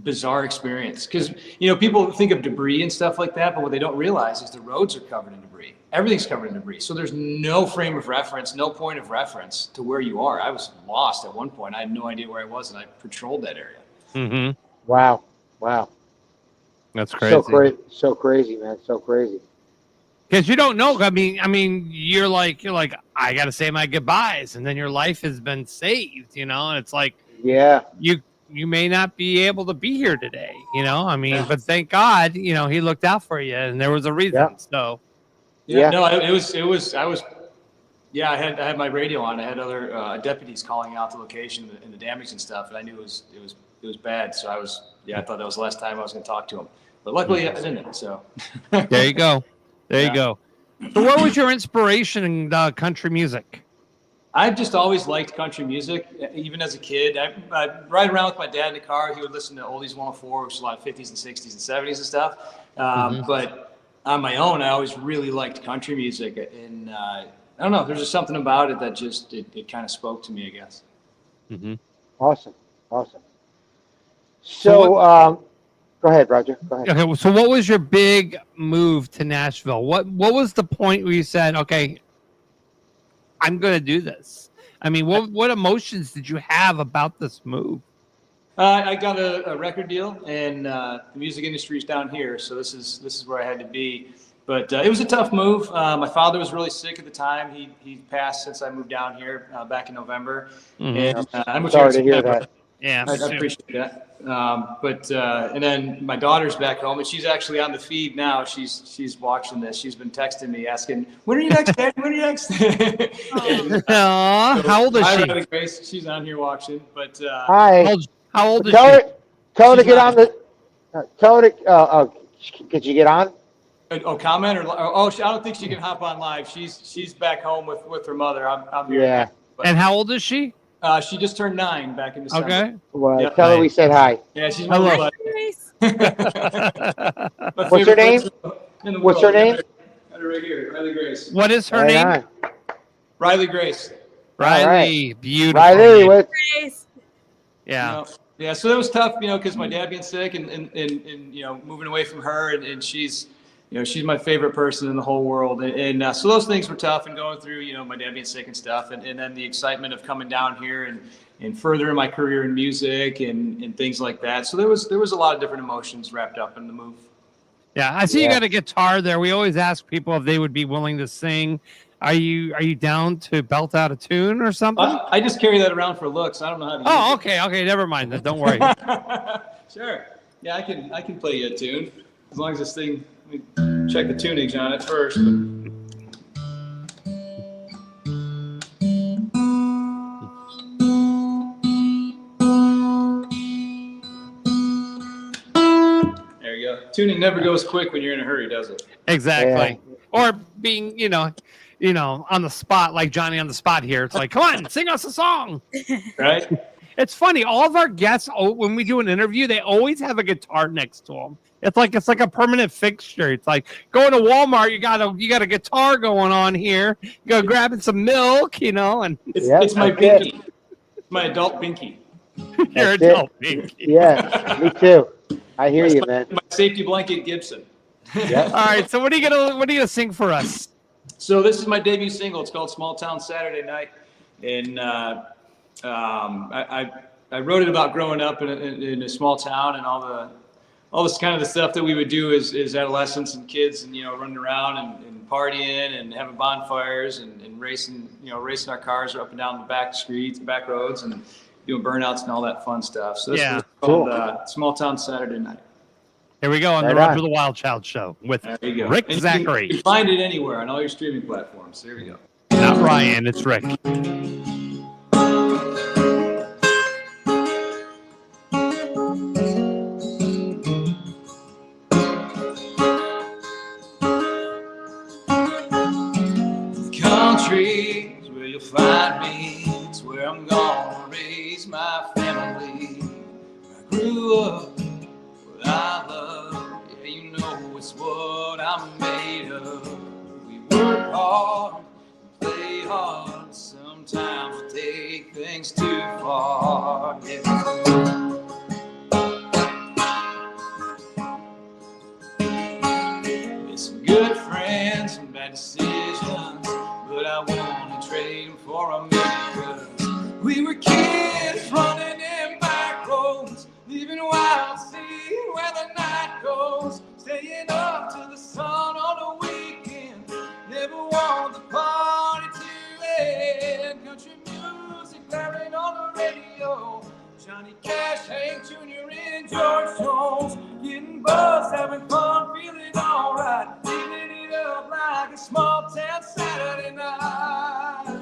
bizarre experience, because people think of debris and stuff like that, but what they don't realize is the roads are covered in debris. Everything's covered in debris, so there's no frame of reference, no point of reference to where you are. I was lost at one point. I had no idea where I was, and I patrolled that area. Mm-hmm. Wow. That's crazy. So crazy, man. So crazy. Because you don't know. I mean, you're like, I got to say my goodbyes, and then your life has been saved. And it's like, yeah, you may not be able to be here today. But thank God, he looked out for you, and there was a reason. Yeah. So, yeah, no, I had my radio on. I had other deputies calling out the location and the damage and stuff, and I knew it was bad. So I thought that was the last time I was going to talk to him. But luckily, I didn't. So there you go. There you go. So what was your inspiration in country music? I've just always liked country music, even as a kid. I'd ride around with my dad in the car. He would listen to Oldies 104, which is a lot of 50s and 60s and 70s and stuff. But on my own, I always really liked country music. And I don't know, there's just something about it that just, it kind of spoke to me, I guess. Mm-hmm. Awesome. So, go ahead, Roger. Go ahead. Okay, so what was your big move to Nashville? What was the point where you said, okay, I'm going to do this? I mean, what emotions did you have about this move? I got a record deal, and the music industry is down here, so this is where I had to be. But it was a tough move. My father was really sick at the time. He passed since I moved down here back in November. Mm-hmm. And I'm sorry to hear that. Yeah, I appreciate that. And then my daughter's back home, and she's actually on the feed now. She's watching this. She's been texting me asking, "When are you next, Dad? When are you next?" How old is she? Riley Grace, she's on here watching. But Hi. How old is Tell she? her to get on the. Tell her to. Could you get on? Comment or I don't think she can hop on live. She's back home with her mother. I'm here. Yeah. And how old is she? She just turned 9 back in December. Okay. Well, Yeah. tell her we said hi. Yeah, she's Hello. my What's her name? What's her name? Got her right here, Riley Grace. What is her Right name? on. Riley Grace. Riley. Beautiful. Riley, name. what? Yeah. Yeah, so that was tough, because my dad being sick and moving away from her, and she's my favorite person in the whole world. And so those things were tough, and going through, my dad being sick and stuff, and then the excitement of coming down here and furthering my career in music and things like that. So there was a lot of different emotions wrapped up in the move. Yeah, I see you got a guitar there. We always ask people if they would be willing to sing. Are you down to belt out a tune or something? I just carry that around for looks. I don't know how to use Oh, it. okay, never mind then. Don't worry. Sure. Yeah, I can play you a tune as long as this thing. Let me check the tunage on it first. There you go. Tuning never goes quick when you're in a hurry, does it? Exactly. Or being, on the spot, like Johnny on the spot here. It's like, come on, sing us a song. Right? It's funny. All of our guests, when we do an interview, they always have a guitar next to them. It's like a permanent fixture. It's like going to Walmart. You got a guitar going on here. You go grabbing some milk, and it's my binky. It's my adult binky. Your adult binky. Yeah, me too. I hear you, man. My safety blanket Gibson. Yeah. All right. So what are you gonna sing for us? So this is my debut single. It's called "Small Town Saturday Night," and I wrote it about growing up in a small town and all this kind of the stuff that we would do as adolescents and kids, and running around and partying and having bonfires and racing our cars up and down the back streets, back roads, and doing burnouts and all that fun stuff. So this is called "Small Town Saturday Night." Here we go on the Roger the Wild Child show with Rick And Zachary. You can find it anywhere on all your streaming platforms. There we go. Not Ryan, it's Rick. Country is where you'll find me. It's where I'm gonna raise my family. I grew up hard, play hard. Sometimes we take things too far. It's some good friends, some bad decisions, but I wanna trade them for a minute, 'cause we were kids running in back roads, leaving wild, seeing where the night goes, staying up to the sun on the weekend, never want the party to end. Country music blaring on the radio, Johnny Cash, Hank Jr. and George Jones, getting buzzed, having fun, feeling alright, living it up like a small town Saturday night.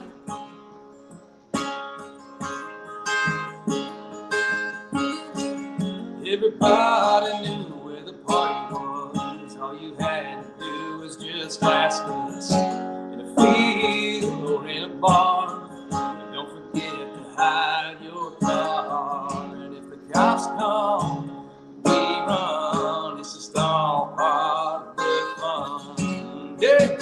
Everybody knew where the party was. All you had to do was just ask us, in a field or in a bar. And don't forget to hide your car. And if the cops come, we run. It's just all part of the fun. Yeah.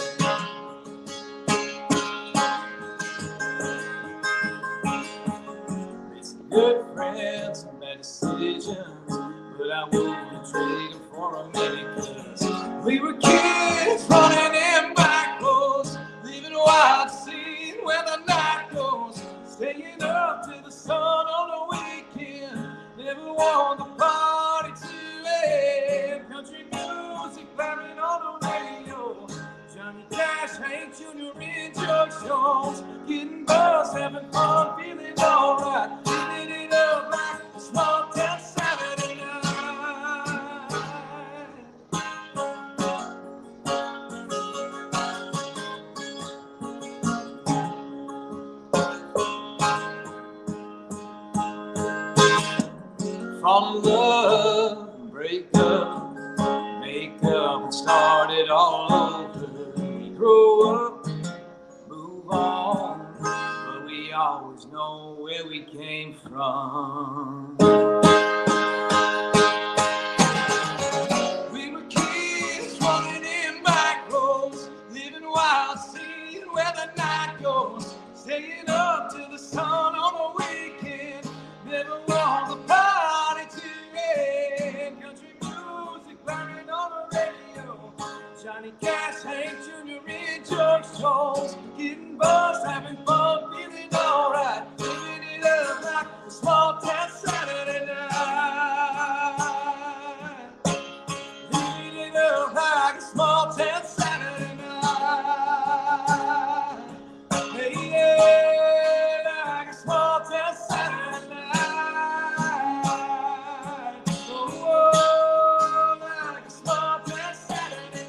It's good friends and bad decisions, but I wouldn't trade them for a minute, 'cause we were kids running in back roads, leaving wild, seeing where the night goes, staying up to the sun on the weekend, never want the party to end. Country music blaring on the radio, Johnny Cash, Hank Jr. and George Jones, getting buzzed, having fun, feeling alright, living it up like a small town Saturday night. Fall in love, break up, make up, and start it all over. We grow up, move on, but we always know where we came from. We were kids running in back roads, living wild, seeing where the night goes, staying up to the sun on the weekend, never want the party to end. Country music blaring on the radio, Johnny Cash, Hank Jr. and George Jones, getting buzzed, having fun, feeling alright, living it up like a small town Saturday night. Living it up like a small town Saturday night. Hey, yeah, like a small town Saturday night. Oh, like a small town Saturday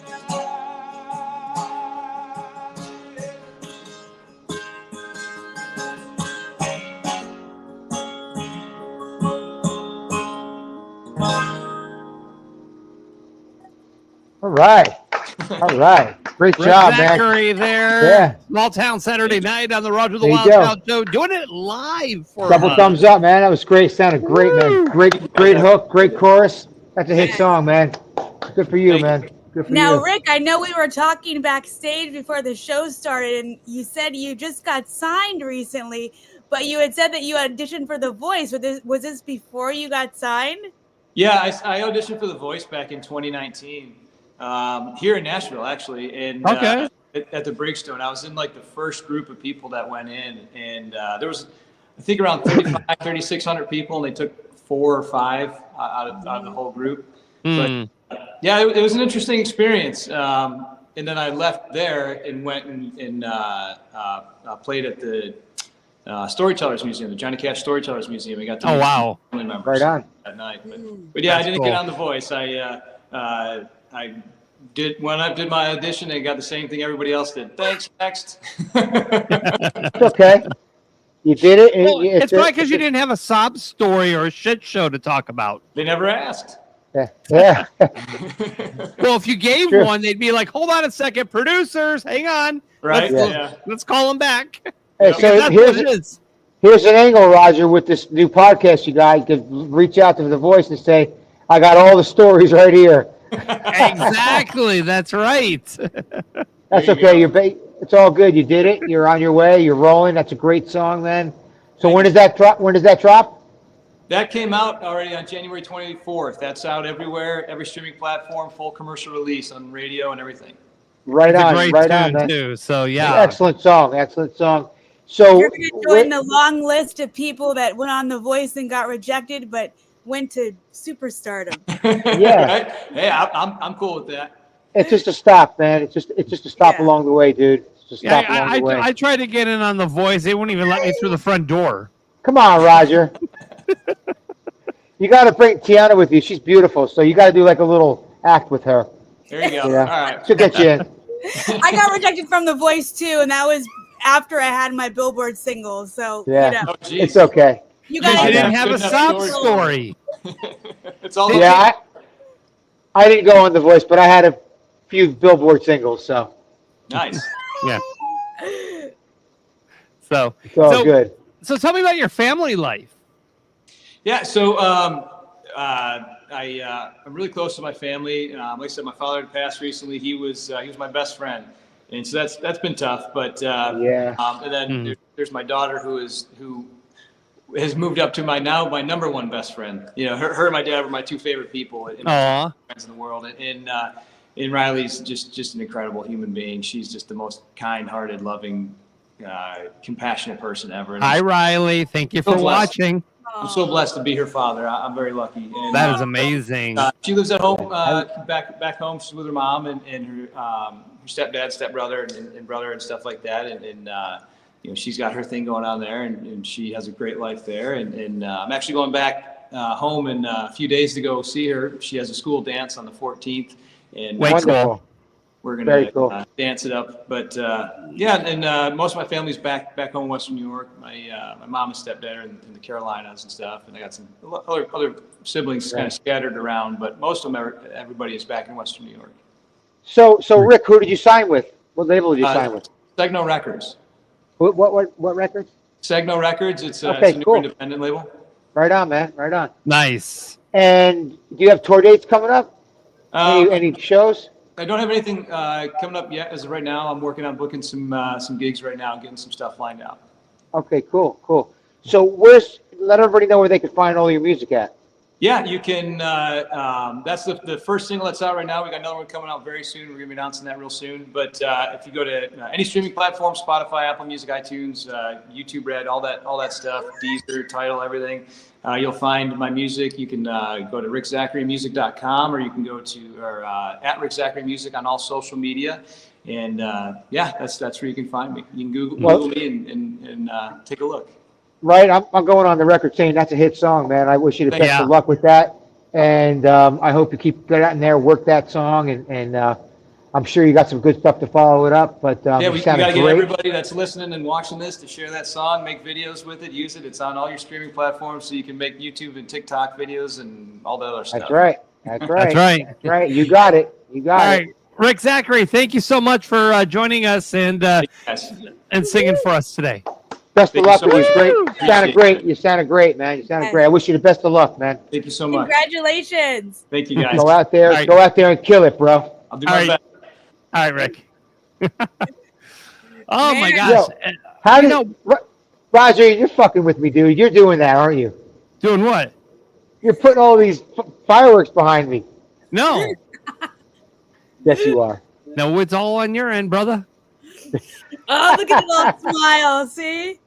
All right. All right. Great Rick job, man. Zachary there. Yeah. Small Town Saturday Night on the Roger the There you Wild go. Child Show. Doing it live for Double us. thumbs up, man. That was great. Sounded great, man. Great hook, great chorus. That's a hit song, man. Good for you, man. Good for Now, you. Rick, I know we were talking backstage before the show started, and you said you just got signed recently, but you had said that you auditioned for The Voice. Was this before you got signed? Yeah, I auditioned for The Voice back in 2019 here in Nashville, actually. And Okay. at the Breakstone, I was in like the first group of people that went in, and there was, I think, around 3,600 people, and they took 4 or 5 out of the whole group. But yeah, it was an interesting experience. And then I left there and went and played at the Storytellers Museum, the Johnny Cash Storytellers Museum. We got to meet family members Right on. that night. But yeah, That's I didn't cool. get on The Voice. I did when I did my audition. I got the same thing everybody else did. Thanks, next. It's okay. You did it. Well, it's probably because you didn't have a sob story or a shit show to talk about. They never asked. Yeah. Well, if you gave Sure. one, they'd be like, "Hold on a second, producers, hang on, Right? let's call them back." Hey, Because so that's what it is. here's an angle, Roger, with this new podcast you guys could reach out to The Voice and say, I got all the stories right here. Exactly, that's right. That's okay. It's all good. You did it. You're on your way. You're rolling. That's a great song, man. So when does that drop? When does that drop? That came out already on January 24th. That's out everywhere, every streaming platform, full commercial release on radio and everything. Right It's a on, great right tune on, man. too. So yeah, Excellent song, excellent song. So You're going to join the long list of people that went on The Voice and got rejected, but went to superstardom. Yeah. Right? Hey, I'm cool with that. it's just a stop, man. It's just a stop Yeah. along the way, dude. It's just a yeah. stop along the way. I tried to get in on The Voice. They wouldn't even let me through the front door. Come on, Roger. You got to bring Tiana with you. She's beautiful, so you got to do like a little act with her. There you go. Yeah. All right. She'll get you in. I got rejected from The Voice too, and that was after I had my Billboard single. So, Yeah. you know, Oh, geez. It's okay. you You guys didn't have a Good enough sob story. story. It's all Yeah, I didn't go on The Voice, but I had a few Billboard singles, so nice. Yeah. So it's all good. So tell me about your family life. Yeah, so I'm really close to my family. Like I said, my father had passed recently. He was my best friend, and so that's been tough. But Yeah. and then there's my daughter who has moved up to my number one best friend. You know, her and my dad were my two favorite people and Aw. friends in the world. And Riley's just an incredible human being. She's just the most kind-hearted, loving, compassionate person ever. And Hi, Riley. Thank you for So blessed. watching. I'm so blessed to be her father. I'm very lucky. And, That is amazing. she lives at home, back home. She's with her mom and her stepdad, stepbrother, and brother and stuff like that. And you know, she's got her thing going on there, and she has a great life there. And I'm actually going back home in a few days to go see her. She has a school dance on the 14th, and Wonderful. we're Very gonna cool. dance it up. But yeah, and most of my family's back home in Western New York. My mom and stepdad are in the Carolinas and stuff, and I got some other siblings kind of scattered around. But most of them, everybody is back in Western New York. So Rick, who did you sign with? What label did you sign with? Segno Records. What records? Segno Records. It's a new cool. independent label. Right on, man. Right on. Nice. And do you have tour dates coming up? Any shows? I don't have anything coming up yet as of right now. I'm working on booking some gigs right now and getting some stuff lined out. Okay, cool. So let everybody know where they can find all your music at. Yeah, you can. That's the first single that's out right now. We got another one coming out very soon. We're gonna be announcing that real soon. But if you go to any streaming platform, Spotify, Apple Music, iTunes, YouTube Red, all that stuff, Deezer, Tidal, everything, you'll find my music. You can go to rickzacharymusic.com, or you can go to at Rick Zachary Music on all social media. And yeah, that's where you can find me. You can Google me and take a look. Right, I'm going on the record saying that's a hit song, man. I wish you the best of luck with that, and I hope you keep that in there, work that song, and I'm sure you got some good stuff to follow it up. But yeah, we got to get great. everybody that's listening and watching this to share that song, make videos with it, use it. It's on all your streaming platforms, so you can make YouTube and TikTok videos and all the other stuff. That's right. That's right. That's right. You got it. You got All it. right, Rick Zachary, thank you so much for joining us and singing for us today. Best of luck so with you. much. Great. You sounded great. You sounded great, man. You sounded great. I wish you the best of luck, man. Thank you so much. Congratulations. Thank you, guys. Go out there. All right. Go out there and kill it, bro. I'll do my best. All right, Rick. Oh my Man. gosh. How You did Roger? You're fucking with me, dude. You're doing that, aren't you? Doing what? You're putting all these fireworks behind me. No. Yes, you are. No, it's all on your end, brother. Oh, look at the little smile. See?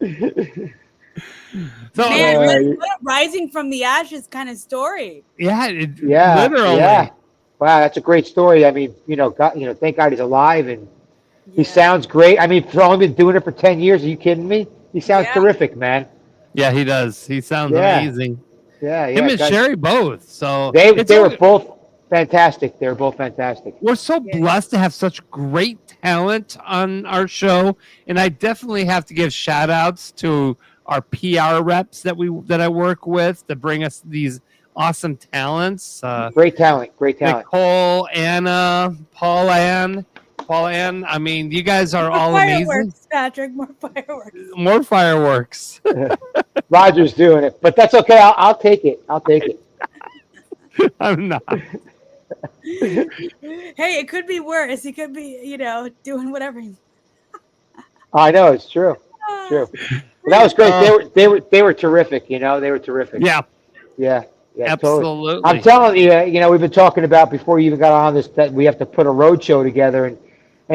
So Man, what a rising from the ashes kind of story. yeah, Literally. Yeah. Wow, that's a great story. I mean, thank God he's alive and he sounds great. I mean, for only been doing it for 10 years. Are you kidding me? He sounds terrific, man. Yeah, he does. He sounds amazing. Yeah. Him and Shari both. So they were both fantastic. They were both fantastic. We're so blessed to have such great talent on our show, and I definitely have to give shout outs to our PR reps that I work with to bring us these awesome talents. Great talent. Nicole, Anna, Paul Ann. I mean, you guys are all fireworks, amazing. Patrick, more fireworks. More fireworks. Roger's doing it, but that's okay. I'll take it. I'm not. Hey, it could be worse. He could be, doing whatever. I know it's true. True. Well, that was great. They were terrific. You know, they were terrific. Yeah. Yeah. Absolutely. Totally. I'm telling you, you know, we've been talking about before you even got on this that we have to put a road show together, and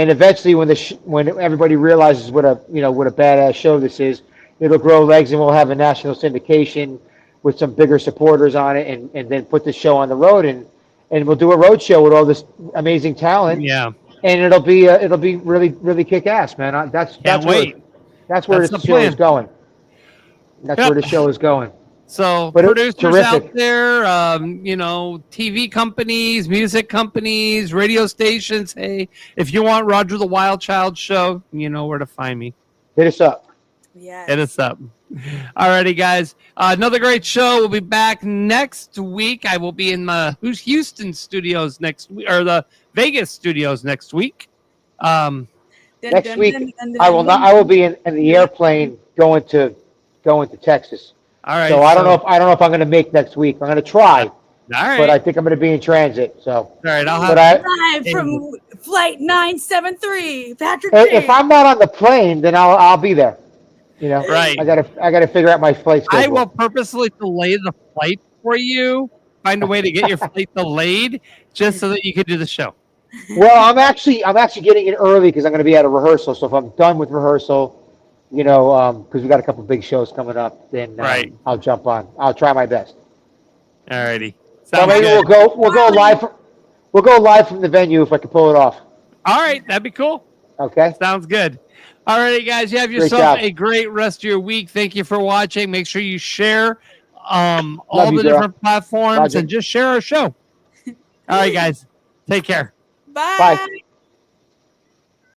eventually when everybody realizes what a badass show this is, it'll grow legs and we'll have a national syndication with some bigger supporters on it, and then put the show on the road, and we'll do a road show with all this amazing talent. Yeah. And it'll be really really kick ass, man. That's where the show is going. That's where the show is going. So But producers out there, TV companies, music companies, radio stations. Hey, if you want Roger the Wild Child show, you know where to find me. Hit us up. Yeah. Hit us up. Alrighty, guys. Another great show. We'll be back next week. I will be in the Houston studios next week, or the Vegas studios next week. Next week, I will not. I will be in the airplane going to Texas. All right. So I don't know if I'm going to make next week. I'm going to try. All right. But I think I'm going to be in transit. So. All right. I'll have. Live from flight 973, Patrick. If I'm not on the plane, then I'll be there. You know. Right. I gotta figure out my flight schedule. I will purposely delay the flight for you. Find a way to get your flight delayed, just so that you can do the show. Well, I'm actually getting in early because I'm going to be at a rehearsal. So if I'm done with rehearsal, because we got a couple big shows coming up, then I'll jump on. I'll try my best. Alrighty. So maybe we'll go live. We'll go live from the venue if I can pull it off. All right, that'd be cool. Okay. Sounds good. Alrighty, guys, you have yourself a great rest of your week. Thank you for watching. Make sure you share all the different platforms and just share our show. All right, guys, take care. Bye. Bye.